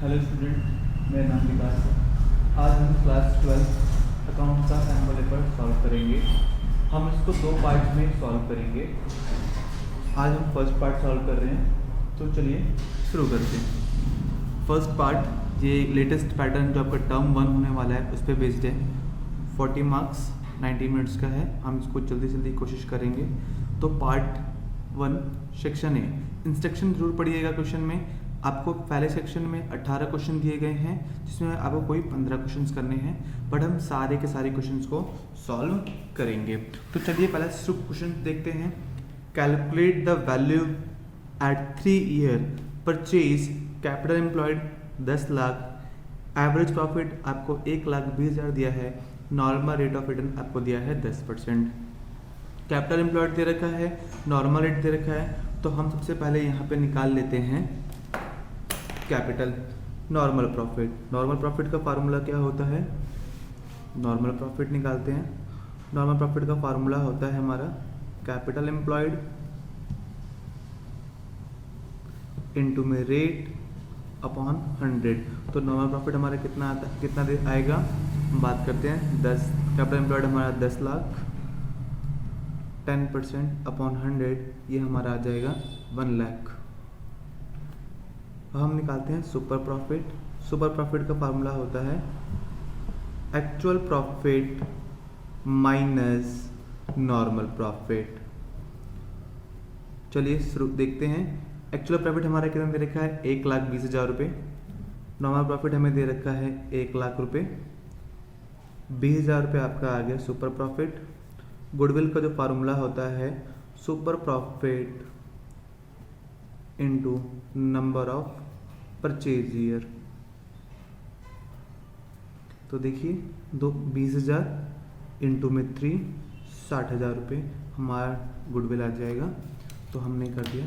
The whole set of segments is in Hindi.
हेलो स्टूडेंट, मेरा नाम विकास है। आज हम क्लास 12 अकाउंट का सैम्पल पेपर सॉल्व करेंगे। हम इसको दो पार्ट में सॉल्व करेंगे। आज हम फर्स्ट पार्ट सॉल्व कर रहे हैं, तो चलिए शुरू करते हैं। फर्स्ट पार्ट ये लेटेस्ट पैटर्न जो आपका टर्म 1 होने वाला है उस पर बेस्ड है। 40 मार्क्स 90 मिनट्स का है। हम इसको जल्दी जल्दी कोशिश करेंगे। तो पार्ट 1 सेक्शन ए, इंस्ट्रक्शन जरूर पढ़िएगा। क्वेश्चन में आपको पहले सेक्शन में 18 क्वेश्चन दिए गए हैं, जिसमें आपको कोई 15 क्वेश्चंस करने हैं, बट हम सारे के सारे क्वेश्चंस को सॉल्व करेंगे। तो चलिए पहले क्वेश्चन देखते हैं। Calculate the value at 3 year purchase capital employed 10 lakh, average profit आपको 1,20,000 दिया है, नॉर्मल रेट ऑफ रिटर्न आपको दिया है 10%। कैपिटल एम्प्लॉयड दे रखा है, नॉर्मल रेट दे रखा है। तो हम सबसे पहले यहाँ पे निकाल लेते हैं capital normal profit. Normal profit का फार्मूला क्या होता है? नॉर्मल प्रॉफिट निकालते हैं। नॉर्मल प्रॉफिट का फार्मूला होता है हमारा कैपिटल एम्प्लॉयड इनटू में रेट अपॉन 100। तो नॉर्मल प्रॉफिट हमारा कितना आता है, कितना आएगा? हम बात करते हैं 10। कैपिटल एम्प्लॉयड हमारा 10 लाख, 10% अपॉन 100 ये हमारा आ जाएगा 1 लाख। हम निकालते हैं सुपर प्रॉफिट। सुपर प्रॉफिट का फार्मूला होता है actual profit minus normal profit. चलिए शुरू देखते हैं। एक्चुअल प्रॉफिट हमारा कितना दे रखा है? 1,20,000 रुपये। नॉर्मल प्रॉफिट हमें दे रखा है 1 लाख रुपये। 20,000 रुपये आपका आ गया सुपर प्रॉफिट। गुडविल का जो फार्मूला होता है super profit into number of purchase year. तो देखिए 20,000 इंटू में 3 60,000 रुपये हमारा गुडविल आ जाएगा। तो हमने कर दिया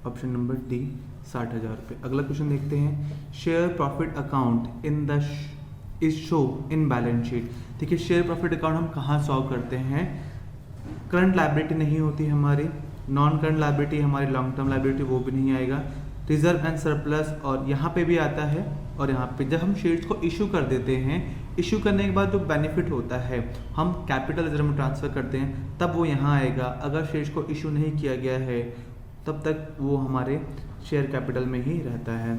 ऑप्शन नंबर डी 60,000 रुपये। अगला क्वेश्चन देखते हैं। Share profit account in the is show in balance sheet. देखिए शेयर प्रॉफिट अकाउंट हम कहाँ सॉल्व करते हैं? करंट लायबिलिटी नहीं होती हमारी, नॉन करंट लायबिलिटी हमारी, लॉन्ग टर्म लायबिलिटी वो भी नहीं आएगा, रिजर्व एंड सरप्लस और यहाँ पे भी आता है। और यहाँ पे जब हम शेयर्स को इशू कर देते हैं, इशू करने के बाद जो बेनिफिट होता है हम कैपिटल रिजर्व में ट्रांसफर करते हैं, तब वो यहाँ आएगा। अगर शेयर्स को इशू नहीं किया गया है तब तक वो हमारे शेयर कैपिटल में ही रहता है।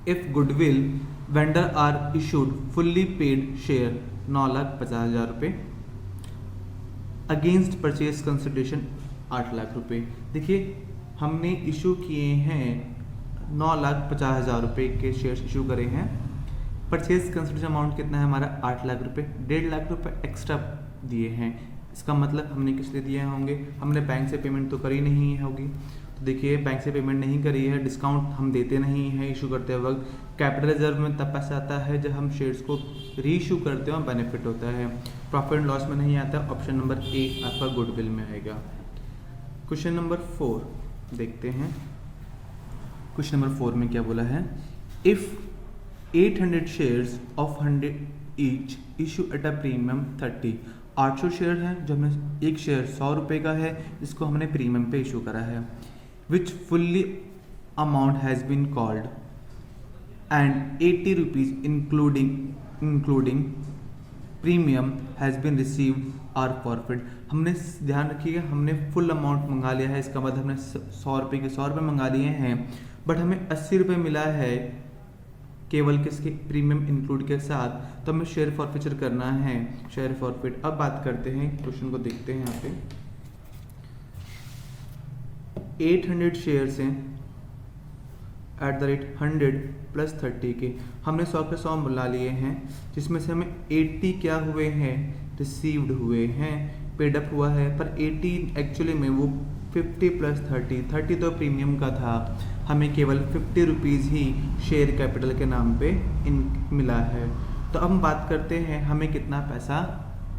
If goodwill vendor are issued fully paid share 9,50,000 रुपये अगेंस्ट परचेज कंसिडरेशन 8 लाख रुपये। देखिए हमने इशू किए हैं 9,50,000 रुपये के शेयर्स इशू करे हैं। परचेज कंसिडरेशन अमाउंट कितना है हमारा? 8 लाख रुपये। 1.5 लाख रुपये एक्स्ट्रा दिए हैं। इसका मतलब हमने किस लिए दिए होंगे? हमने बैंक से पेमेंट तो करी नहीं होगी। तो देखिए बैंक से पेमेंट नहीं करी है, डिस्काउंट हम देते नहीं हैं इशू करते वक्त। कैपिटल रिजर्व में तब पैसा आता है जब हम शेयर्स को री इशू करते हैं और बेनिफिट होता है। प्रॉफिट एंड लॉस में नहीं आता। ऑप्शन नंबर ए आपका गुडविल में आएगा। क्वेश्चन नंबर 4 देखते हैं। क्वेश्चन नंबर 4 में क्या बोला है? If 800 shares of 100 each issue at a premium 30। 800 share हैं जो हमने, एक शेयर 100 रुपये का है जिसको हमने प्रीमियम पे इशू करा है। Which fully amount has been called and 80 rupees including premium has been received are forfeit. हमने ध्यान रखिएगा, हमने फुल अमाउंट मंगा लिया है, इसका मतलब हमने 100 रुपये के 100 रुपये मंगा लिए हैं, बट हमें 80 रुपये मिला है केवल किसके? प्रीमियम इंक्लूड के साथ। तो हमें शेयर फॉरफिचर करना है, शेयर फॉरफिट। अब बात करते हैं, क्वेश्चन को देखते हैं। यहाँ पे 800 शेयर्स हैं एट द रेट 100 प्लस 30 के। हमने 100 के 100 बुला लिए हैं, जिसमें से हमें 80 क्या हुए हैं? रिसीव्ड हुए हैं, पेडअप हुआ है। पर 80 एक्चुअली में वो 50 प्लस 30 तो प्रीमियम का था। हमें केवल 50 रुपीज़ ही शेयर कैपिटल के नाम पे मिला है। तो अब हम बात करते हैं हमें कितना पैसा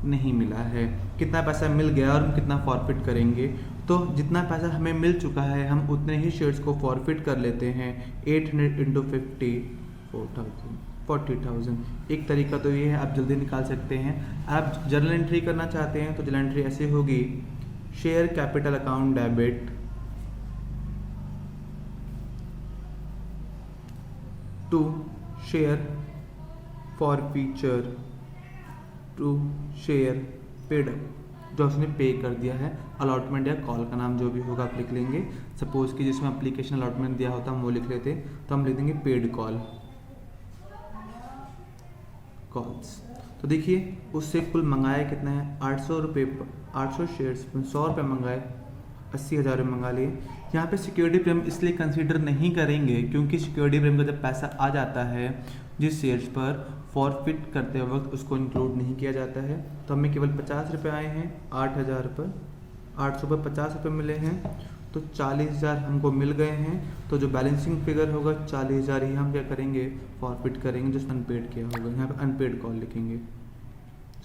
नहीं मिला है, कितना पैसा मिल गया और हम कितना फॉरफिट करेंगे। तो जितना पैसा हमें मिल चुका है हम उतने ही शेयर्स को फॉरफिट कर लेते हैं। 800 इंटू 50 40,000। एक तरीका तो ये है, आप जल्दी निकाल सकते हैं। आप जर्नल एंट्री करना चाहते हैं तो जर्नल एंट्री ऐसे होगी, share capital account debit to share forfeiture to share paid जो उसने पे कर दिया है। अलॉटमेंट या कॉल का नाम जो भी होगा आप लिख लेंगे। सपोज कि जिसमें एप्लीकेशन अलॉटमेंट दिया होता हम वो लिख लेते, तो हम लिख देंगे पेड कॉल्स। तो देखिए उससे कुल मंगाया कितना है 800 रुपये, 800 शेयर्स 100 रुपये मंगाए, 80,000 रुपये मंगा लिए। यहाँ पे सिक्योरिटी प्रीमियम इसलिए कंसीडर नहीं करेंगे क्योंकि सिक्योरिटी प्रीमियम का जब पैसा आ जाता है जिस शेयर्स पर फॉरफिट करते वक्त उसको इंक्लूड नहीं किया जाता है। तो हमें केवल 50 रुपये आए हैं, 8,000 पर 800 पर 50 रुपये मिले हैं, तो 40,000 हमको मिल गए हैं। तो जो बैलेंसिंग फिगर होगा 40,000 ही हम क्या करेंगे फॉरफिट करेंगे जो अनपेड किया होगा। यहाँ पे अनपेड कॉल लिखेंगे,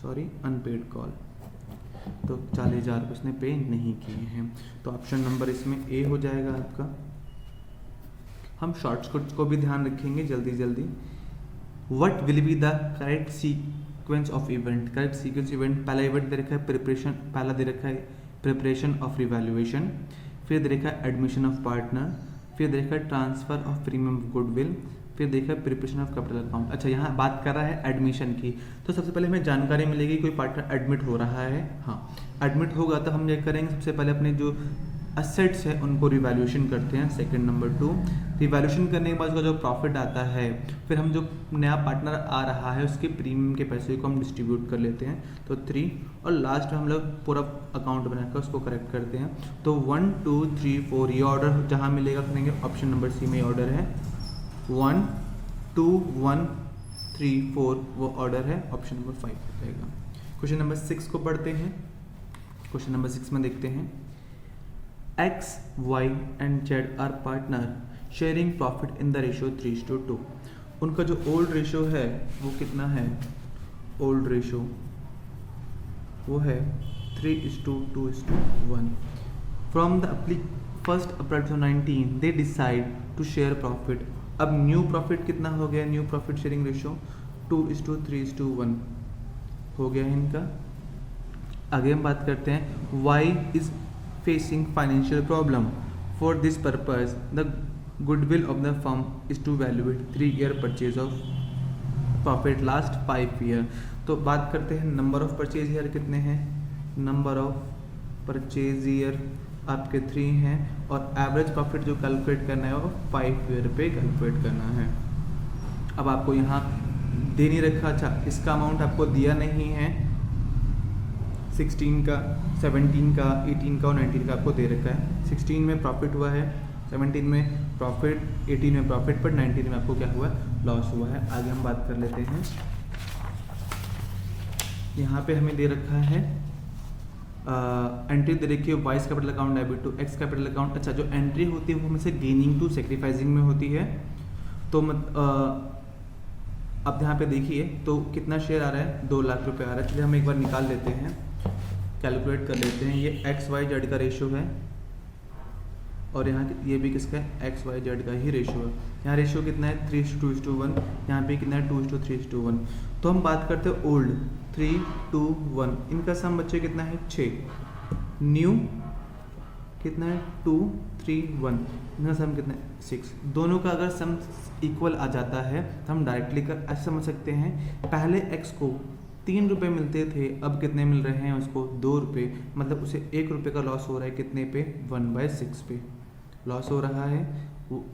सॉरी अनपेड कॉल। तो 40,000 उसने पे नहीं किए हैं, तो ऑप्शन नंबर इसमें ए हो जाएगा आपका। हम शॉर्टकट्स को भी ध्यान रखेंगे जल्दी। What will be the correct sequence of event. Correct sequence event, पहला इवेंट दे रखा है प्रिपरेशन, पहला दे रखा है प्रिपरेशन ऑफ रिवैल्यूएशन, फिर दे रखा है एडमिशन ऑफ पार्टनर, फिर दे रखा है transfer of premium of goodwill, फिर देखा है प्रिपरेशन ऑफ कैपिटल अकाउंट। अच्छा यहाँ बात कर रहा है एडमिशन की, तो सबसे पहले हमें जानकारी मिलेगी कोई पार्टनर एडमिट हो रहा है। हाँ एडमिट होगा तो हम ये करेंगे सबसे पहले अपने जो असेट्स है उनको रिवैल्यूएशन करते हैं। सेकंड नंबर 2 रिवैल्यूएशन करने के बाद उसका जो प्रॉफिट आता है फिर हम जो नया पार्टनर आ रहा है उसके प्रीमियम के पैसे को हम डिस्ट्रीब्यूट कर लेते हैं, तो 3। और लास्ट में हम लोग पूरा अकाउंट बनाकर उसको करेक्ट करते हैं। तो 1 2 3 4 ये ऑर्डर जहाँ मिलेगा करेंगे ऑप्शन नंबर सी में ऑर्डर है 1 2 1 3 4 वो ऑर्डर है, ऑप्शन नंबर 5 रहेगा। क्वेश्चन नंबर 6 को पढ़ते हैं। क्वेश्चन नंबर 6 में देखते हैं X, Y and Z are partner sharing profit in the ratio 3:2। उनका जो ओल्ड रेशो है वो कितना है, ओल्ड रेशो वो है 3:2:1। From the 1st April 2019 they decide to share profit. अब न्यू प्रॉफिट कितना हो गया, न्यू प्रॉफिट शेयरिंग रेशो 2:3:1 हो गया है इनका। आगे हम बात करते हैं Y is facing financial problem. For this purpose, the goodwill of the firm is to evaluate 3-year purchase of profit last 5 year। तो बात करते हैं नंबर ऑफ परचेज ईयर कितने हैं, नंबर ऑफ परचेज ईयर आपके 3 हैं और एवरेज प्रॉफिट जो कैलकुलेट करना है वो 5 ईयर पे कैलकुलेट करना है। अब आपको यहाँ दे नहीं रखा, अच्छा इसका अमाउंट आपको दिया नहीं है, 16 का 17 का 18 का और 19 का आपको दे रखा है। 16 में प्रॉफिट हुआ है, 17 में प्रॉफिट, 18 में प्रॉफिट, पर 19 में आपको क्या हुआ, लॉस हुआ है। आगे हम बात कर लेते हैं। यहाँ पे हमें दे रखा है एंट्री दे रखी है Y's capital account debit to X capital account. अच्छा जो एंट्री होती है वो हमें से गेनिंग टू सेक्रीफाइसिंग में होती है। तो अब यहाँ पे देखिए तो कितना शेयर आ रहा है, 2 लाख रुपए आ रहा है। चलिए हम एक बार निकाल लेते हैं, कैलकुलेट कर लेते हैं। ये एक्स वाई जेड का रेशो है और यहाँ ये भी किसका है, एक्स वाई जेड का ही रेशो है। यहाँ रेशो कितना है 3:2:1, यहाँ पे कितना है 2:3:1। तो हम बात करते हैं ओल्ड 3:2:1, इनका सम बच्चे कितना है 6, न्यू कितना है 2:3:1, इनका सम कितना है 6। दोनों का अगर सम इक्वल आ जाता है तो हम डायरेक्टली कर ऐसे समझ सकते हैं, पहले एक्स को 3 रुपये मिलते थे, अब कितने मिल रहे हैं उसको 2 रुपये, मतलब उसे 1 रुपये का लॉस हो रहा है कितने पे, 1/6 पे लॉस हो रहा है। अब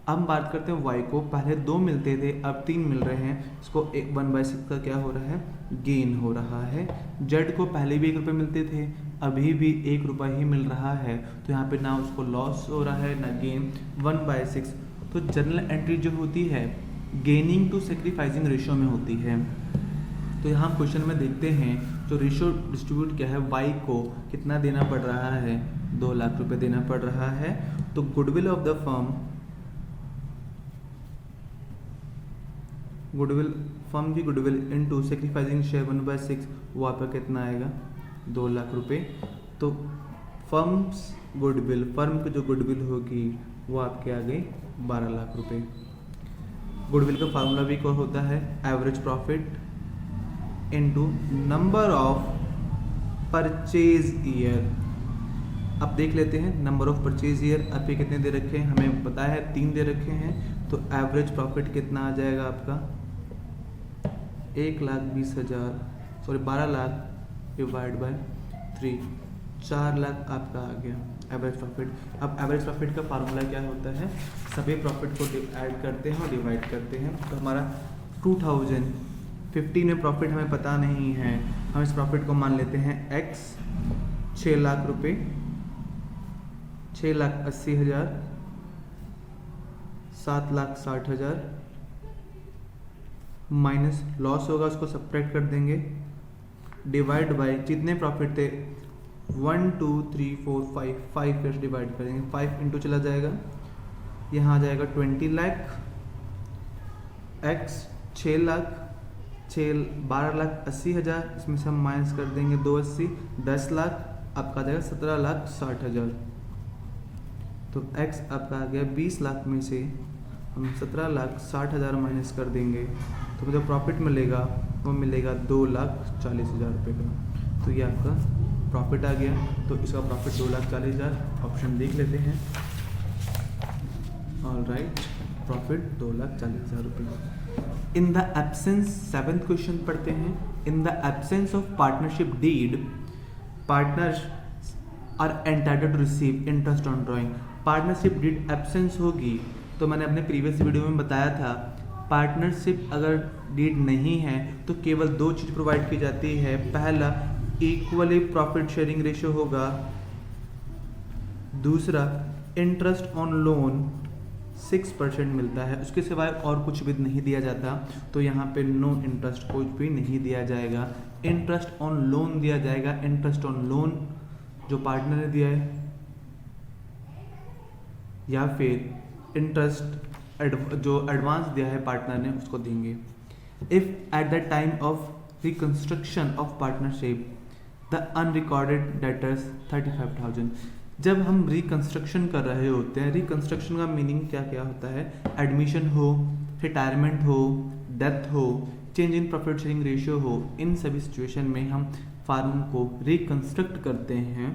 हम बात करते हैं वाई को, पहले 2 मिलते थे अब 3 मिल रहे हैं, इसको 1/6 का क्या हो रहा है, गेन हो रहा है। जेड को पहले भी 1 रुपये मिलते थे, अभी भी 1 रुपये ही मिल रहा है, तो यहाँ पे ना उसको लॉस हो रहा है ना गेन, 1/6। तो जनरल एंट्री जो होती है गेनिंग टू सेक्रीफाइसिंग रेशियो में होती है। तो यहाँ क्वेश्चन में देखते हैं जो रेशियो डिस्ट्रीब्यूट किया है वाई को कितना देना पड़ रहा है, 2 लाख रुपए देना पड़ रहा है। तो goodwill of the firm, goodwill firm की गुडविल इनटू सेक्रीफाइसिंग शेयर 1/6 वो आपका कितना आएगा, 2 लाख रुपए। तो फर्म्स गुडविल, फर्म की जो गुडविल होगी वो आपके आ गई 12 लाख रुपए। गुडविल का फार्मूला भी क्या होता है, average profit into number of purchase year. अब देख लेते हैं नंबर ऑफ परचेज ईयर आप ये कितने दे रखे हैं, हमें पता है 3 दे रखे हैं, तो एवरेज प्रॉफिट कितना आ जाएगा आपका 12 लाख डिवाइड बाय 3, 4 लाख आपका आ गया एवरेज प्रॉफिट। अब एवरेज प्रॉफिट का फार्मूला क्या होता है, सभी प्रॉफिट को ऐड करते हैं और डिवाइड करते हैं। तो हमारा 2015 में प्रॉफिट हमें पता नहीं है, हम इस प्रॉफिट को मान लेते हैं x 6 लाख रुपए, 6,80,000, 7,60,000 माइनस लॉस होगा उसको सब्ट्रैक्ट कर देंगे, डिवाइड बाय जितने प्रॉफिट थे 1 2 3 4 5 फिर डिवाइड करेंगे, 5 इंटू चला जाएगा, यहाँ आ जाएगा 20 लाख, x 6 लाख, 12,80,000, इसमें से हम माइनस कर देंगे 280, 10 लाख, आपका आ जाएगा 17,60,000। तो x आपका आ गया 20 लाख में से हम 17,60,000 माइनस कर देंगे, तो जो प्रॉफिट मिलेगा वो मिलेगा 2,40,000 रुपये का। तो ये आपका प्रॉफिट आ गया, तो इसका प्रॉफिट 2,40,000, ऑप्शन देख लेते हैं। ऑलराइट, प्रॉफिट 2,40,000 रुपये। इन द एब्सेंस, 7th क्वेश्चन पढ़ते हैं। In the absence of partnership deed, partners are entitled to receive interest on drawing. Partnership deed absence होगी तो मैंने अपने प्रीवियस वीडियो में बताया था, पार्टनरशिप अगर डीड नहीं है तो केवल 2 चीज़ प्रोवाइड की जाती है। पहला, इक्वली प्रॉफिट शेयरिंग रेशियो होगा, दूसरा इंटरेस्ट ऑन लोन 6% मिलता है, उसके सिवाय और कुछ भी नहीं दिया जाता। तो यहाँ पे नो इंटरेस्ट कुछ भी नहीं दिया जाएगा, इंटरेस्ट ऑन लोन दिया जाएगा। इंटरेस्ट ऑन लोन जो पार्टनर ने दिया है, या फिर इंटरेस्ट जो एडवांस दिया है पार्टनर ने उसको देंगे। If at the time of reconstruction of partnership the unrecorded debtors 35,000, जब हम रिकंस्ट्रक्शन कर रहे होते हैं, रिकंस्ट्रक्शन का मीनिंग क्या क्या होता है, एडमिशन हो, रिटायरमेंट हो, डेथ हो, change in profit sharing ratio हो, इन सभी सिचुएशन में हम फार्म को रिकंस्ट्रक्ट करते हैं।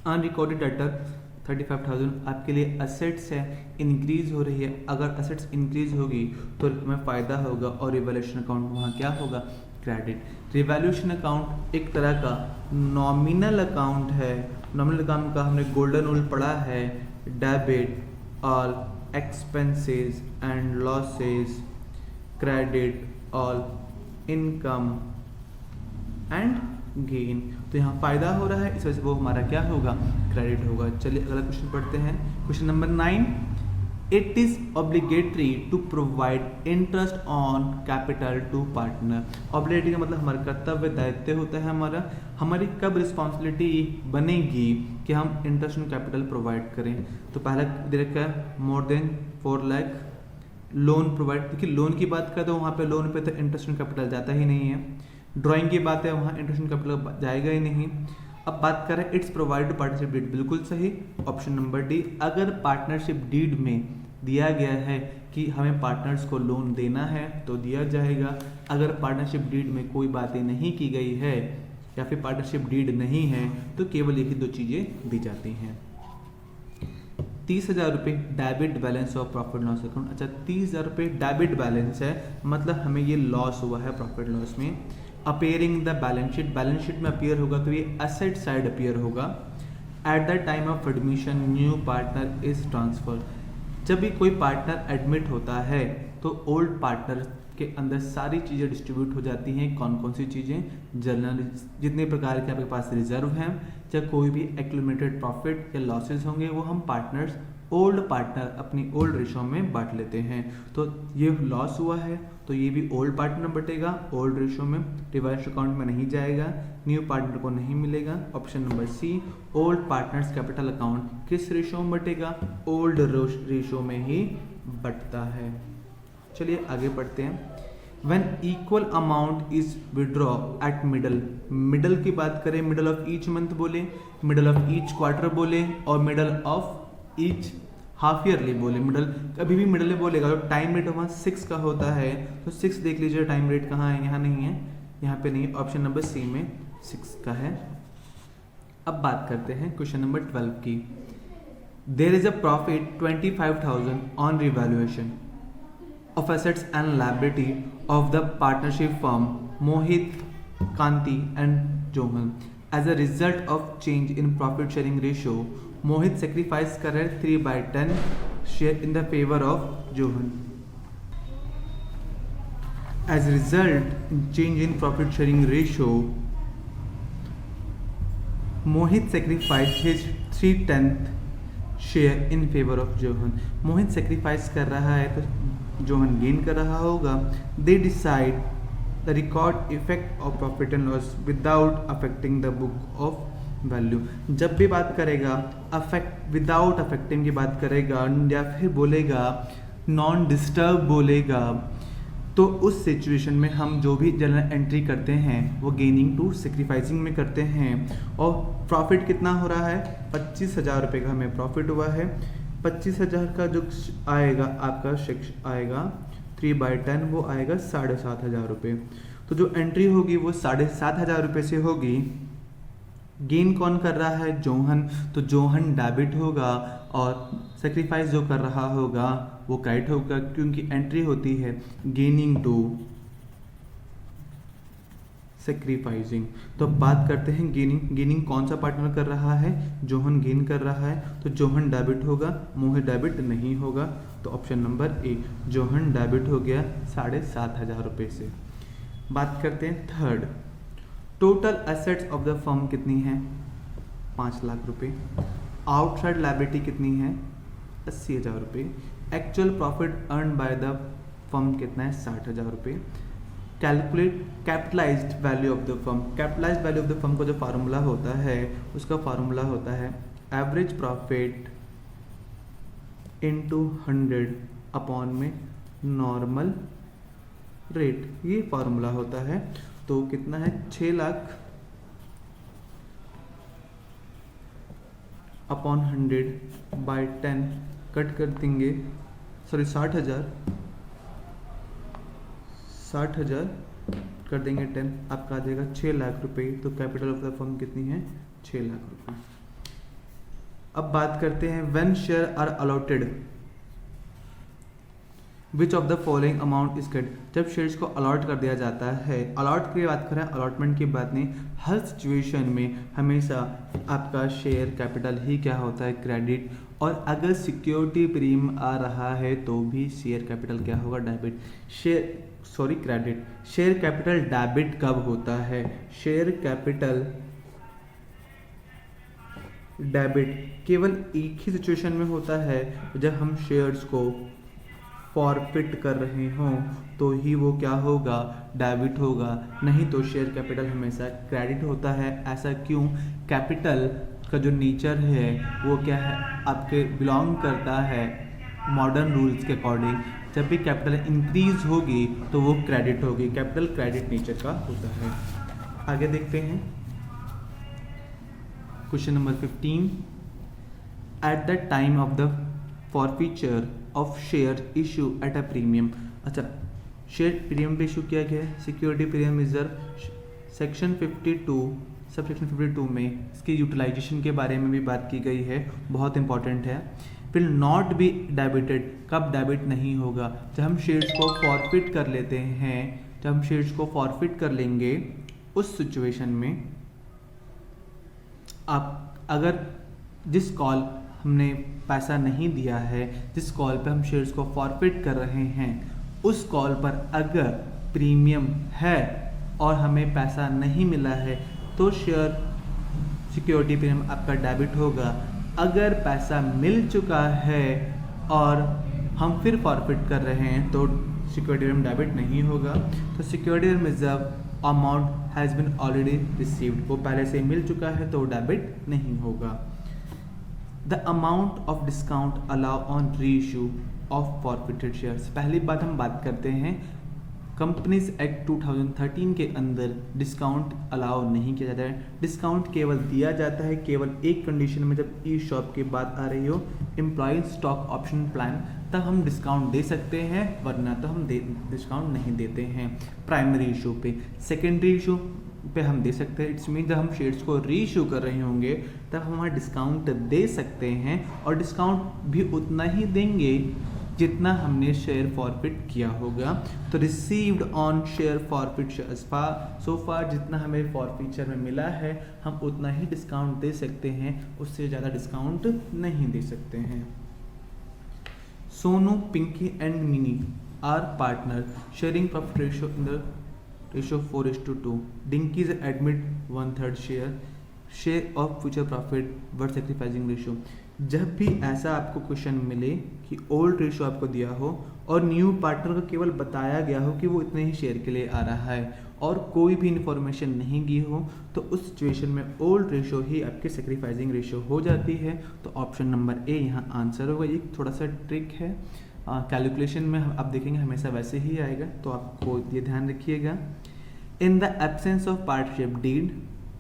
अनरिकॉर्डेड डेटर 35,000 आपके लिए असेट्स है, इंक्रीज हो रही है। अगर असेट्स इंक्रीज होगी तो हमें फ़ायदा होगा और रिवैल्यूएशन अकाउंट वहाँ क्या होगा, क्रेडिट। रिवैल्यूएशन अकाउंट एक तरह का नॉमिनल अकाउंट है। नॉमिनल अकाउंट का हमने गोल्डन रूल पढ़ा है, debit all expenses and losses, credit all income and gain. तो यहाँ फायदा हो रहा है, इस वजह से वो हमारा क्या होगा, क्रेडिट होगा। चलिए अगला क्वेश्चन पढ़ते हैं। Question number 9, it is obligatory to provide interest on capital to partner. Obligatory का मतलब हमारा कर्तव्य, दायित्व होता है हमारा। हमारी कब रिस्पॉन्सिबिलिटी बनेगी कि हम इंटरेस्ट ऑन कैपिटल प्रोवाइड करें। तो पहला दे रखा है more than 4 lakh loan provide. देखिए लोन की बात करें तो वहाँ पे लोन पे तो इंटरेस्ट ऑन कैपिटल जाता ही नहीं है। ड्राइंग की बात है, वहाँ इंटरेस्ट ऑन कैपिटल जाएगा ही नहीं। अब बात करें it's provide to partnership deed, बिल्कुल सही, ऑप्शन नंबर डी। अगर पार्टनरशिप डीड में दिया गया है कि हमें पार्टनर्स को लोन देना है तो दिया जाएगा। अगर पार्टनरशिप डीड में कोई बातें नहीं की गई है या फिर पार्टनरशिप डीड नहीं है तो केवल यही 2 चीज़ें दी जाती हैं। 30,000 रुपये debit balance of profit loss account. अच्छा 30,000 रुपये डेबिट बैलेंस है, मतलब हमें ये लॉस हुआ है प्रॉफिट लॉस में। Appearing the balance sheet, balance sheet में अपीयर होगा तो ये एसेट साइड अपीयर होगा। At the time of admission new partner is transfer, जब भी कोई पार्टनर एडमिट होता है तो ओल्ड पार्टनर के अंदर सारी चीज़ें डिस्ट्रीब्यूट हो जाती हैं। कौन कौन सी चीज़ें, जनरल जितने प्रकार के आपके पास रिजर्व हैं या कोई भी एक्यूमुलेटेड प्रॉफिट या लॉसेस होंगे वो हम पार्टनर्स, ओल्ड पार्टनर अपनी ओल्ड रेशो में बांट लेते हैं। तो ये लॉस हुआ है तो ये भी ओल्ड पार्टनर बटेगा, ओल्ड रेशो में, रिवाइज अकाउंट में नहीं जाएगा, न्यू पार्टनर को नहीं मिलेगा। Option number C, old partners capital account किस रेशो में बटेगा, ओल्ड रेशो में ही बटता है। चलिए आगे पढ़ते हैं। When equal amount is withdraw at middle की बात करें, मिडल ऑफ ईच मंथ बोले, मिडल ऑफ ईच क्वार्टर बोले और middle of each half yearly बोले। मिडल कभी भी मिडल में बोलेगा तो टाइम रेट वहाँ 6 का होता है, तो 6 देख लीजिए टाइम रेट कहाँ है, यहाँ नहीं है, यहाँ पे नहीं है, ऑप्शन नंबर सी में 6 का है। अब बात करते हैं क्वेश्चन नंबर 12 की। There is a profit 25,000 on revaluation of assets and liability of the partnership firm Mohit, Kanti and Johan. As a result of change in profit sharing ratio, Mohit sacrificed कर रहे 3/10 share in the favor of Johan. As a result, change in profit sharing ratio, Mohit sacrificed his 3/10 share in favour of Johan. Mohit sacrifice कर रहा है तो जोहन गेन कर रहा होगा। They decide the record effect of profit and loss without affecting the book of value. जब भी बात करेगा अफेक्ट विदाउट अफेक्टिंग की बात करेगा या फिर बोलेगा नॉन डिस्टर्ब बोलेगा, तो उस सिचुएशन में हम जो भी जर्नल एंट्री करते हैं वो गेनिंग टू सेक्रीफाइसिंग में करते हैं। और प्रॉफिट कितना हो रहा है, 25,000 रुपये का हमें प्रॉफिट हुआ है। 25,000 का जो आएगा आपका सेक्शन आएगा 3/10, वो आएगा 7,500 रुपये। तो जो एंट्री होगी वो 7,500 रुपये से होगी। गेन कौन कर रहा है, जोहन, तो जोहन डेबिट होगा और सेक्रीफाइस जो कर रहा होगा वो क्रेडिट होगा, क्योंकि एंट्री होती है गेनिंग टू सेक्रीफाइसिंग। तो अब बात करते हैं गेनिंग कौन सा पार्टनर कर रहा है, जोहन गेन कर रहा है, तो जोहन डेबिट होगा, मोहित डेबिट नहीं होगा। तो ऑप्शन नंबर ए, जोहन डेबिट हो गया 7,500 रुपये से। बात करते हैं third, total assets of the firm कितनी है, 5 लाख रुपये। आउटसाइड लायबिलिटी कितनी है, 80,000 रुपये। Actual profit earn by the firm कितना है, 60,000 रुपये। Calculate capitalised value of the firm. Capitalised value of the firm का जो फार्मूला होता है उसका फार्मूला होता है एवरेज प्रॉफिट इनटू 100 अपॉन में नॉर्मल रेट, ये फार्मूला होता है। तो कितना है, 6 लाख अपॉन 100 बाय 10 कट कर देंगे, सॉरी 60,000 कर देंगे 10, आपका आ जाएगा 6 लाख रुपए। तो कैपिटल ऑफ द फर्म कितनी है, 6 लाख रुपए। अब बात करते हैं when share are allotted which of the following amount is cut. जब शेयर्स को अलॉट कर दिया जाता है, अलॉट की बात करें, अलॉटमेंट की बात नहीं, हर सिचुएशन में हमेशा आपका शेयर कैपिटल ही क्या होता है, क्रेडिट। और अगर सिक्योरिटी प्रीमियम आ रहा है तो भी शेयर कैपिटल क्या होगा, debit. Credit. Share capital debit कब होता है, शेयर कैपिटल डेबिट केवल एक ही सिचुएशन में होता है, जब हम शेयर्स को फॉरफिट कर रहे हों तो ही वो क्या होगा, डेबिट होगा, नहीं तो शेयर कैपिटल हमेशा क्रेडिट होता है। ऐसा क्यों, कैपिटल का जो नेचर है वो क्या है, आपके बिलोंग करता है मॉडर्न रूल्स के अकॉर्डिंग। जब भी कैपिटल इंक्रीज होगी तो वो क्रेडिट होगी, कैपिटल क्रेडिट नेचर का होता है। आगे देखते हैं question number 15। At the time of the forfeiture of share issue at a premium. अच्छा, शेयर प्रीमियम पे इशू किया गया है, security premium reserve section 52 sub section 52 में इसकी यूटिलाइजेशन के बारे में भी बात की गई है, बहुत इंपॉर्टेंट है। विल नॉट बी डेबिटेड, कब डेबिट नहीं होगा, जब हम शेयर्स को फॉरफिट कर लेते हैं, जब हम शेयर्स को फॉरफिट कर लेंगे उस सिचुएशन में आप अगर जिस कॉल हमने पैसा नहीं दिया है, जिस कॉल पे हम शेयर्स को फॉरफिट कर रहे हैं, उस कॉल पर अगर प्रीमियम है और हमें पैसा नहीं मिला है तो शेयर सिक्योरिटी प्रीमियम आपका डेबिट होगा। अगर पैसा मिल चुका है और हम फिर फॉरफिट कर रहे हैं तो सिक्योरिटी प्रीमियम डेबिट नहीं होगा। तो security reserve amount has been already received, वो पहले से मिल चुका है तो डेबिट नहीं होगा। The amount of discount allow on री इशू ऑफ फॉरफिटेड शेयर्स। पहली बात हम बात करते हैं कंपनीज एक्ट 2013 के अंदर डिस्काउंट अलाउ नहीं किया जाता है। डिस्काउंट केवल दिया जाता है केवल एक कंडीशन में, जब ई शॉप की बात आ रही हो, एम्प्लॉय स्टॉक ऑप्शन प्लान, तब हम डिस्काउंट दे सकते हैं, वरना तो हम डिस्काउंट नहीं देते हैं प्राइमरी इशू पे। सेकेंडरी इशू पे हम दे सकते हैं। इट्स मीन जब हम शेयर्स को रीइश्यू कर रहे होंगे तब हम वहाँ डिस्काउंट दे सकते हैं, और डिस्काउंट भी उतना ही देंगे जितना हमने शेयर फॉरफिट किया होगा। तो रिसीव्ड ऑन शेयर फॉरफिट सो फार जितना हमें फॉरफिचर में मिला है हम उतना ही डिस्काउंट दे सकते हैं, उससे ज़्यादा डिस्काउंट नहीं दे सकते हैं। Sonu, Pinky and Mini are partner sharing profit ratio in the ratio 4:2. Dinky admit 1/3 share of future profit worth sacrificing ratio. जब भी ऐसा आपको क्वेश्चन मिले कि ओल्ड रेशियो आपको दिया हो और न्यू पार्टनर को केवल बताया गया हो कि वो इतने ही शेयर के लिए आ रहा है और कोई भी इन्फॉर्मेशन नहीं दी हो, तो उस सिचुएशन में ओल्ड रेशियो ही आपकी सेक्रीफाइसिंग रेशियो हो जाती है। तो ऑप्शन नंबर ए यहाँ आंसर होगा। ये थोड़ा सा ट्रिक है, कैलकुलेशन में आप देखेंगे हमेशा वैसे ही आएगा, तो आपको ये ध्यान रखिएगा। In the absence of partnership deed,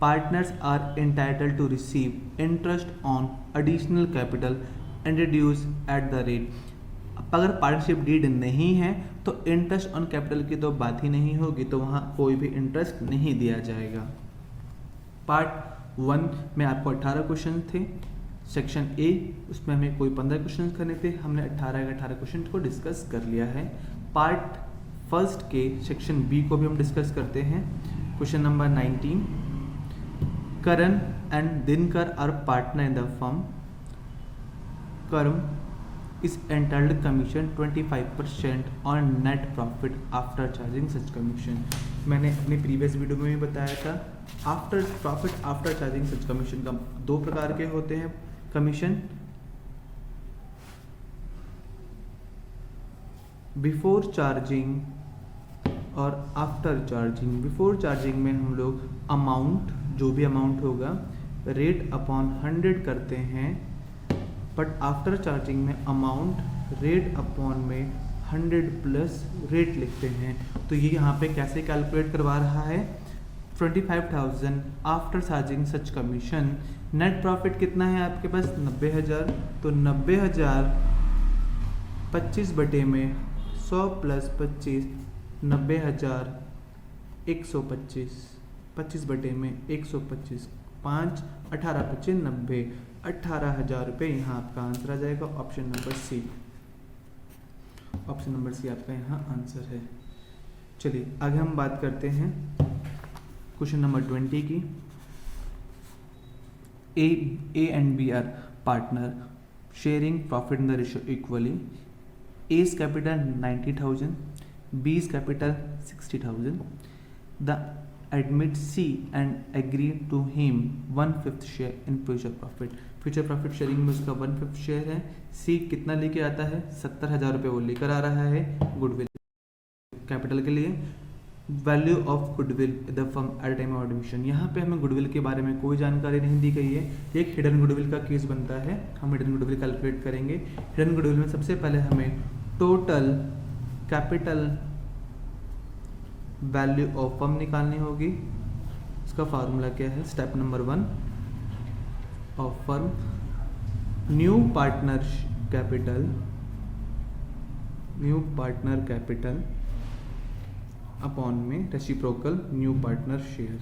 partners are entitled to receive interest on additional capital introduced at the rate. अगर पार्टनरशिप डीड नहीं है तो इंटरेस्ट ऑन कैपिटल की तो बात ही नहीं होगी, तो वहाँ कोई भी इंटरेस्ट नहीं दिया जाएगा। पार्ट 1 में आपको 18 क्वेश्चन थे, सेक्शन ए उसमें हमें कोई 15 क्वेश्चन करने थे, हमने 18 क्वेश्चन को डिस्कस कर लिया है। पार्ट फर्स्ट के सेक्शन बी को भी हम डिस्कस करते हैं। Question number 19, Karan and Dinkar are partner in the firm. Karan is entitled commission 25% on net profit after charging such commission. मैंने अपनी प्रीवियस वीडियो में भी बताया था, आफ्टर प्रॉफिट आफ्टर चार्जिंग सच कमीशन का 2 प्रकार के होते हैं कमीशन। बिफोर चार्जिंग और आफ्टर चार्जिंग। बिफोर चार्जिंग में हम लोग अमाउंट, जो भी अमाउंट होगा, रेट अपॉन 100 करते हैं, बट आफ्टर चार्जिंग में अमाउंट रेट अपॉन में 100 प्लस रेट लिखते हैं। तो ये यहाँ पे कैसे कैलकुलेट करवा रहा है, 25,000 आफ्टर चार्जिंग सच कमीशन। नेट प्रॉफिट कितना है आपके पास, 90,000, तो 90,000 25 बटे में 100 प्लस 25, 90,000 125, 25 बटे में 125, 5 18 25 90, 18,000 रुपये यहाँ आपका आंसर आ जाएगा। Option number C, option number C आपका यहाँ आंसर है। चलिए आगे हम बात करते हैं क्वेश्चन नंबर 20 की। A and B are partner sharing profit in the ratio equally. A's capital 90,000, B's capital 60,000. The admit C and agree to him 1/5 share in future profit. Future profit sharing में उसका 1/5 शेयर है। C कितना लेके आता है, 70,000 रुपये वो लेकर आ रहा है गुडविल कैपिटल के लिए। Value of goodwill the firm at time of admission. यहाँ पे हमें गुडविल के बारे में कोई जानकारी नहीं दी गई है, एक हिडन गुडविल का केस बनता है। हम हिडन गुडविल कैलकुलेट करेंगे। हिडन गुडविल में सबसे पहले हमें total capital value of firm निकालनी होगी। इसका फार्मूला क्या है, step number 1 of firm, new partner capital upon में reciprocal new partner share.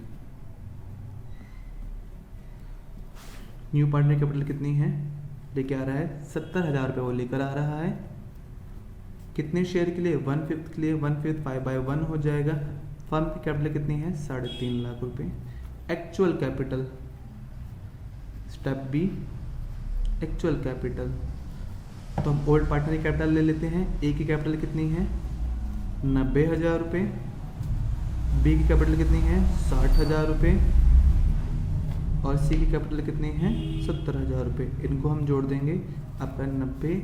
New partner capital कितनी है, लेके आ रहा है 70,000 रुपये वो लेकर आ रहा है। कितने शेयर के लिए, 1/5 के लिए, 1/5 5/1 हो जाएगा। फर्म की कैपिटल कितनी है, 3.5 लाख रुपए। Actual capital, step B actual capital, तो हम ओल्ड पार्टनर की कैपिटल ले लेते हैं। ए की कैपिटल कितनी है, 90,000 रुपये। बी की कैपिटल कितनी है, 60,000 रुपये। और सी की कैपिटल कितनी है, 70,000 रुपये। इनको हम जोड़ देंगे, आपका 90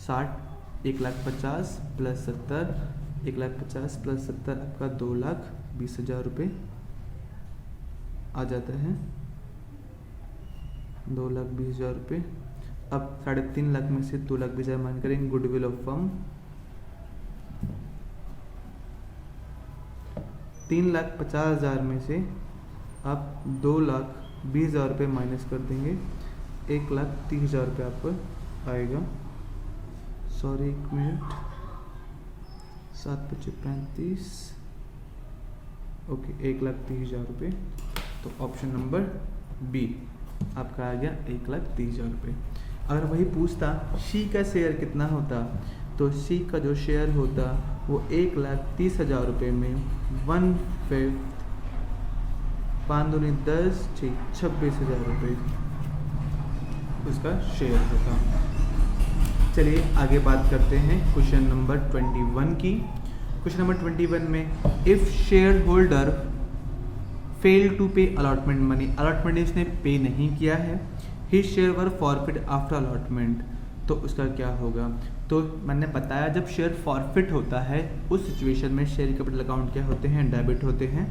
60 1,50,000 प्लस 70, 1,50,000 प्लस 70 आपका 2,20,000 रुपये आ जाता है, 2,20,000 रुपये। अब 3.5 लाख में से 2,20,000 मान करेंगे गुडविल ऑफ फर्म। 3,50,000 में से आप 2,20,000 रुपये माइनस कर देंगे, 1,30,000 रुपये आपको आएगा। सॉरी 1 मिनट, 7 × 5 = 35, ओके 1,30,000 रुपये। तो ऑप्शन नंबर बी आपका आ गया 1,30,000 रुपये। अगर वही पूछता सी का शेयर कितना होता, तो सी का जो शेयर होता वो 1,30,000 रुपये में 1/5 5 दूनी 10 26,000 रुपये उसका शेयर होता। चलिए आगे बात करते हैं क्वेश्चन नंबर 21 की। क्वेश्चन नंबर 21 में if share holder fail to pay allotment money, allotment इसने पे नहीं किया है, his share were forfeit after allotment, तो उसका क्या होगा। तो मैंने बताया जब शेयर फॉरफिट होता है उस सिचुएशन में शेयर कैपिटल अकाउंट क्या होते हैं, डेबिट होते हैं।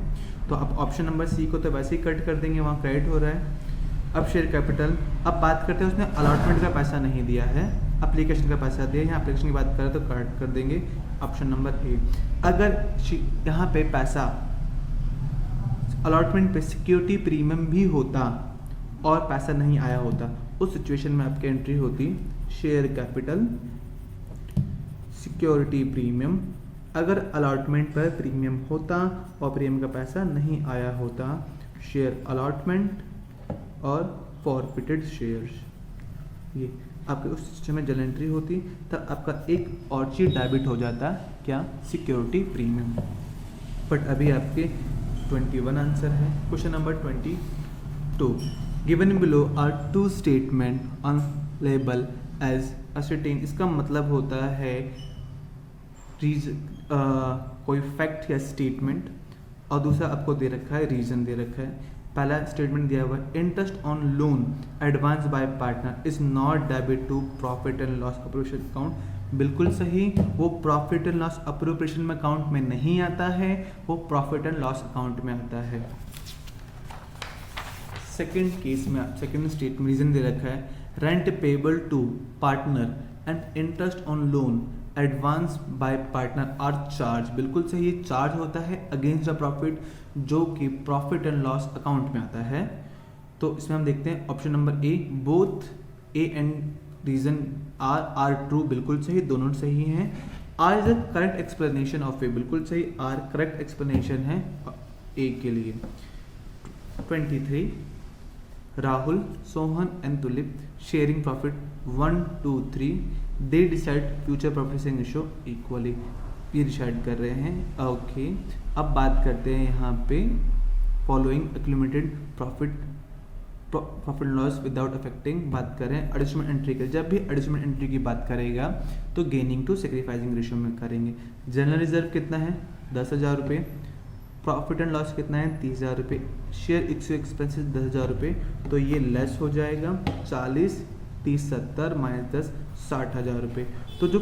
तो अब ऑप्शन नंबर सी को तो वैसे ही कट कर देंगे, वहाँ क्रेडिट हो रहा है। अब शेयर कैपिटल, अब बात करते हैं उसने अलॉटमेंट का पैसा नहीं दिया है, एप्लीकेशन का पैसा दिया। यहाँ एप्लीकेशन की बात करें तो कट कर देंगे ऑप्शन नंबर ए। अगर यहाँ पे पैसा अलॉटमेंट पे सिक्योरिटी प्रीमियम भी होता और पैसा नहीं आया होता, उस सिचुएशन में आपकी एंट्री होती शेयर कैपिटल सिक्योरिटी प्रीमियम। अगर अलॉटमेंट पर प्रीमियम होता और प्रीमियम का पैसा नहीं आया होता, शेयर अलॉटमेंट और फॉरफिटेड शेयर्स। ये आपके उस सिस्टम में जल एंट्री होती, तब आपका एक और चीज डेबिट हो जाता, क्या, सिक्योरिटी प्रीमियम। बट अभी आपके 21 आंसर है। Question number 22 given below are two statement on label as ascertain. इसका मतलब होता है कोई फैक्ट या स्टेटमेंट, और दूसरा आपको दे रखा है रीजन दे रखा है। पहला स्टेटमेंट दिया हुआ है interest on loan advance by partner is not debit to profit and loss appropriation account. बिल्कुल सही, वो profit and loss appropriation account में नहीं आता है, वो प्रॉफिट एंड लॉस अकाउंट में आता है। सेकेंड केस में सेकेंड स्टेटमेंट रीजन दे रखा है rent payable to partner and interest on loan advance by partner are charge. बिल्कुल सही, चार्ज होता है अगेंस्ट द प्रॉफिट, जो कि प्रॉफिट एंड लॉस अकाउंट में आता है। तो इसमें हम देखते हैं option number A, both A and reason R true. बिल्कुल सही, दोनों सही हैं। R is the correct explanation of A. बिल्कुल सही, आर करेक्ट एक्सप्लेनेशन है ए के लिए। 23 Rahul, Sohan and tulip sharing profit 1 2 3 they decide future profit sharing ratio equally. ये डिसाइड कर रहे हैं। ओके, अब बात करते हैं यहाँ पे following accumulated profit loss without affecting. बात करें एडजस्टमेंट एंट्री के, जब भी एडजस्टमेंट एंट्री की बात करेगा तो गेनिंग टू सेक्रीफाइसिंग रेशियो में करेंगे। जनरल रिजर्व कितना है 10,000 रुपये, प्रॉफिट एंड लॉस कितना है 30,000 रुपये, शेयर इक्विटी एक्सपेंसेस 10,000 रुपये, तो ये लेस हो जाएगा 40 30 70 माइनस 10 60,000 रुपये। तो जो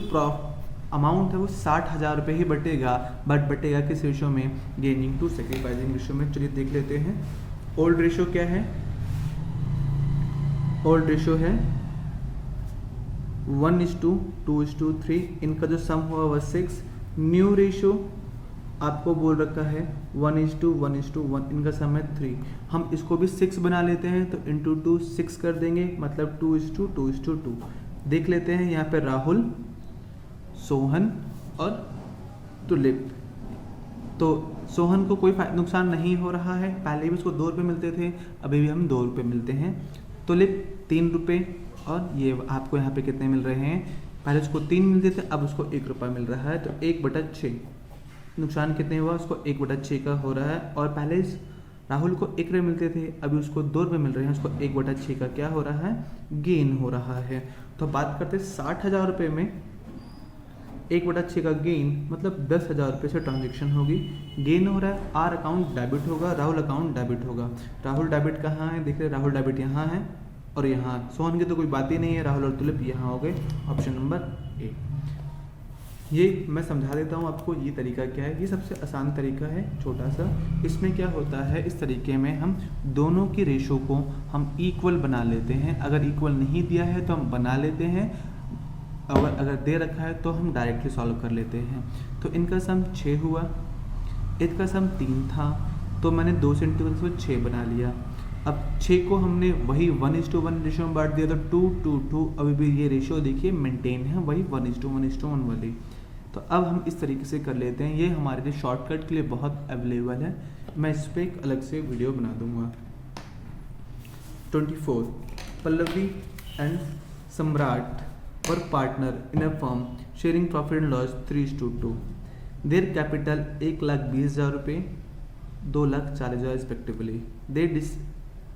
अमाउंट है वो 60,000 रुपये ही बटेगा, बट बटेगा किस रेशियो में, गेनिंग टू सेक्रीफाइसिंग रेशियो में। चलिए देख लेते हैं ओल्ड रेशियो क्या है। ओल्ड रेशियो है 1:2:3, इनका जो सम हुआ वह 6। न्यू रेशियो आपको बोल रखा है 1:1:1, इनका सम है 3। हम इसको भी 6 बना लेते हैं, तो इंटू 2 6 कर देंगे, मतलब 2:2:2। देख लेते हैं यहाँ पे राहुल, सोहन और तुलिप। तो सोहन को कोई नुकसान नहीं हो रहा है, पहले भी उसको 2 रुपये मिलते थे, अभी भी हम 2 रुपये मिलते हैं। तुलिप 3 रुपये, और ये आपको यहाँ पे कितने मिल रहे हैं, पहले उसको 3 मिलते थे, अब उसको 1 रुपया मिल रहा है, तो 1/6। नुकसान कितने हुआ, उसको 1/6 का हो रहा है। और पहले राहुल को 1 रुपये मिलते थे, अभी उसको 2 रुपये मिल रहे हैं, उसको 1/6 का क्या हो रहा है, गेन हो रहा है। तो बात करते हैं 60,000 रुपये में 1/6 का गेन, मतलब 10,000 रुपये से ट्रांजेक्शन होगी, गेन हो रहा है। आर अकाउंट डेबिट होगा, राहुल अकाउंट डेबिट होगा। राहुल डेबिट कहाँ है, देख रहे राहुल डेबिट यहाँ है और यहाँ। सोहन की तो कोई बात ही नहीं है, राहुल और तुलिप यहाँ हो गए, ऑप्शन नंबर ए। ये मैं समझा देता हूँ आपको, ये तरीका क्या है। ये सबसे आसान तरीका है, छोटा सा। इसमें क्या होता है, इस तरीके में हम दोनों की रेशो को हम इक्वल बना लेते हैं। अगर इक्वल नहीं दिया है तो हम बना लेते हैं, अगर दे रखा है तो हम डायरेक्टली सॉल्व कर लेते हैं। तो इनका सम 6 हुआ, इसका सम 3 था, तो मैंने 2 से इंटू 6 बना लिया। अब 6 को हमने वही 1:1 रेशियो में बांट दिया, तो 2:2 अभी भी ये रेशियो देखिए मेंटेन है, वही 1:1 वाली। तो अब हम इस तरीके से कर लेते हैं, ये हमारे लिए शॉर्टकट के लिए बहुत अवेलेबल है। मैं इस पर एक अलग से वीडियो बना दूंगा। 24 Pallavi and Samrat were partner in a firm sharing profit and loss 3:2। Their capital 1,20,000 रुपये, 2,40,000 respectively. They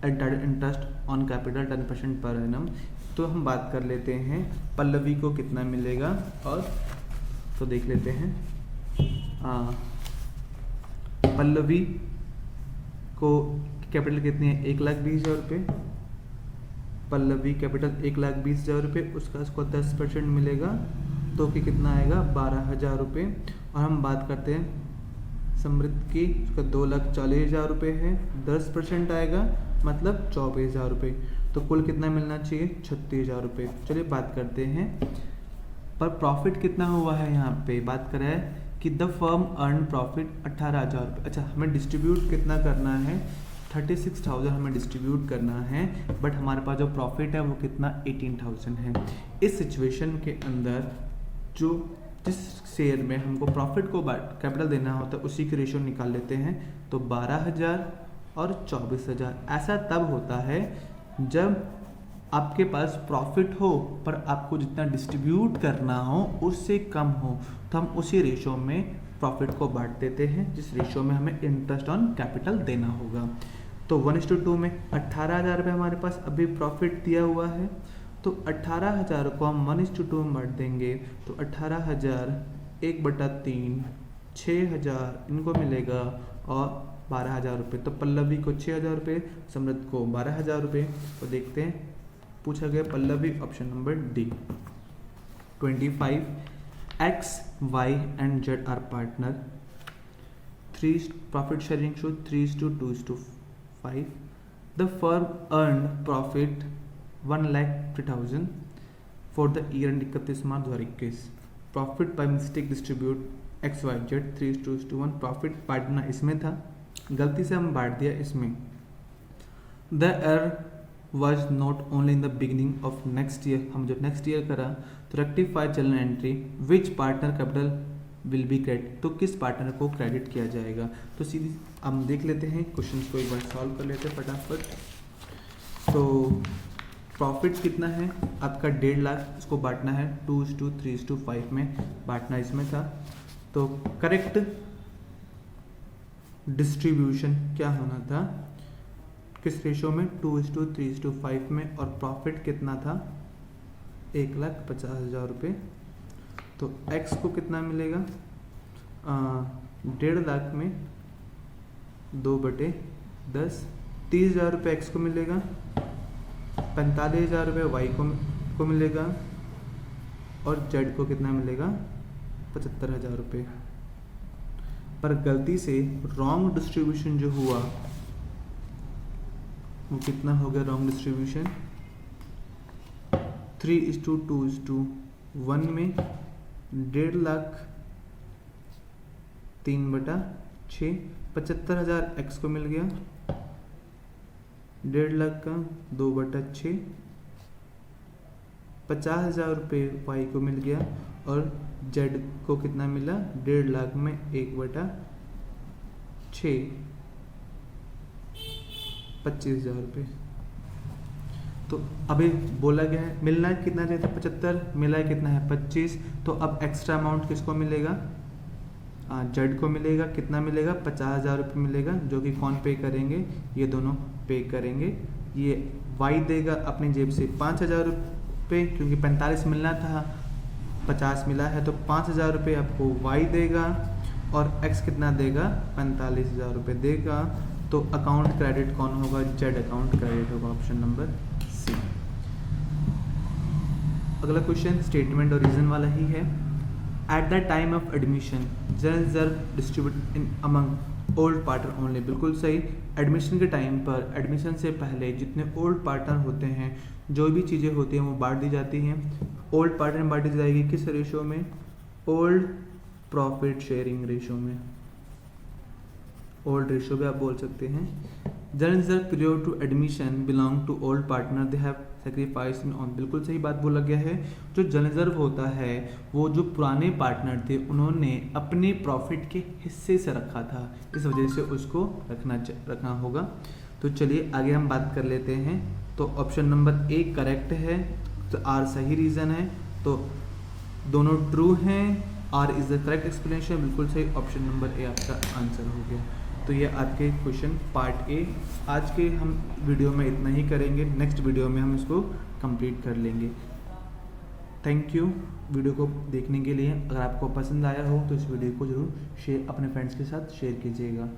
entered interest on capital 10% per annum. तो हम बात कर लेते हैं पल्लवी को कितना मिलेगा, और तो देख लेते हैं। पल्लवी को कैपिटल कितनी है, 1,20,000 रुपये। पल्लवी कैपिटल 1,20,000 रुपये, उसका उसको 10% मिलेगा तो कि कितना आएगा, 12,000 रुपये। और हम बात करते हैं समृद्ध की, उसका 2,40,000 रुपये है, 10% आएगा मतलब 24,000 रुपये। तो कुल कितना मिलना चाहिए, 36,000 रुपये। चलिए बात करते हैं पर प्रॉफिट कितना हुआ है। यहाँ पे बात करें है कि द फर्म अर्न प्रॉफिट 18,000 रुपये। अच्छा, हमें डिस्ट्रीब्यूट कितना करना है, 36,000 हमें डिस्ट्रीब्यूट करना है, बट हमारे पास जो प्रॉफिट है वो कितना, 18,000 है। इस सिचुएशन के अंदर जो जिस शेयर में हमको प्रॉफिट को कैपिटल देना होता है उसी की रेशियो निकाल लेते हैं। तो 12,000 और 24,000। ऐसा तब होता है जब आपके पास प्रॉफिट हो पर आपको जितना डिस्ट्रीब्यूट करना हो उससे कम हो, तो हम उसी रेशियो में प्रॉफिट को बांट देते हैं जिस रेशियो में हमें इंटरेस्ट ऑन कैपिटल देना होगा। तो 1:2 में 18,000 रुपये हमारे पास अभी प्रॉफिट दिया हुआ है, तो 18,000 को हम 1:2 में बांट देंगे। तो 18,000 1/3 6,000 इनको मिलेगा, और 12,000 रुपये। तो पल्लवी को 6,000 रुपये, समृद्ध को 12,000 रुपये। तो देखते हैं, पूछा गया Pallavi, option number D. 25 X, Y and Z are partner. 3 profit sharing ratio 3:2:5. The firm earned profit 1,50,000 for the year ending 31 March 2021. Profit by mistake distribute X, Y, Z 3:1. Profit बांटना इसमें था, गलती से हम बांट दिया इसमें। The error was not only in the beginning of next year, हम जब नेक्स्ट ईयर करा तो rectify general entry which partner capital will be credit, तो किस पार्टनर को क्रेडिट किया जाएगा। तो सीधी हम देख लेते हैं, क्वेश्चन को एक बार सॉल्व कर लेते हैं फटाफट। तो प्रॉफिट कितना है आपका, 1.5 लाख, उसको बांटना है 2:3:5 में बांटना इसमें था। तो करेक्ट डिस्ट्रीब्यूशन क्या होना था, किस रेशियो में, 2:3:5 में, और प्रॉफिट कितना था, 1,50,000 रुपये। तो x को कितना मिलेगा, 1.5 लाख में 2/10, 30,000 रुपये x को मिलेगा, 45,000 रुपये y को मिलेगा, और z को कितना मिलेगा, 75,000 रुपये। पर गलती से रॉन्ग डिस्ट्रीब्यूशन जो हुआ वो कितना हो गया, रॉन्ग डिस्ट्रीब्यूशन 3:2:1 में 1.5 लाख 3/6, 75,000 x को मिल गया, 1.5 लाख का 2/6, 50,000 रुपये y को मिल गया, और z को कितना मिला, 1.5 लाख में 1/6, 25,000 रुपये। तो अभी बोला गया है मिलना कितना चाहिए था, 75, मिला है कितना है, 25। तो अब एक्स्ट्रा अमाउंट किसको मिलेगा, जेड को मिलेगा, कितना मिलेगा, 50,000 रुपये मिलेगा, जो कि कौन पे करेंगे, ये दोनों पे करेंगे। ये वाई देगा अपनी जेब से 5,000 रुपये, क्योंकि 45 मिलना था, 50 मिला है, तो 5,000 रुपये आपको वाई देगा, और एक्स कितना देगा, 45,000 रुपये देगा। तो अकाउंट क्रेडिट कौन होगा, जेड अकाउंट क्रेडिट होगा, ऑप्शन नंबर सी। अगला क्वेश्चन स्टेटमेंट और रीजन वाला ही है। At the time of admission general reserve distribute in among old partner only, बिल्कुल सही। एडमिशन के टाइम पर, एडमिशन से पहले जितने ओल्ड पार्टनर होते हैं, जो भी चीज़ें होती हैं वो बांट दी जाती हैं। ओल्ड पार्टनर में बांटी जाएगी किस रेशियो में, ओल्ड प्रॉफिट शेयरिंग रेशियो में, ओल्ड रेशियो भी आप बोल सकते हैं। General reserve period to admission belong to old partner, they have sacrifice on, बिल्कुल सही बात बोला गया है। जो जनरल रिजर्व होता है वो जो पुराने पार्टनर थे उन्होंने अपने प्रॉफिट के हिस्से से रखा था, इस वजह से उसको रखना होगा। तो चलिए आगे हम बात कर लेते हैं। तो ऑप्शन नंबर ए करेक्ट है, तो आर सही रीज़न है, तो दोनों ट्रू हैं। R is the correct explanation, बिल्कुल सही। ऑप्शन नंबर ए आपका आंसर हो गया। तो ये आज के क्वेश्चन पार्ट ए। आज के हम वीडियो में इतना ही करेंगे, नेक्स्ट वीडियो में हम इसको कंप्लीट कर लेंगे। थैंक यू वीडियो को देखने के लिए। अगर आपको पसंद आया हो तो इस वीडियो को जरूर अपने फ्रेंड्स के साथ शेयर कीजिएगा।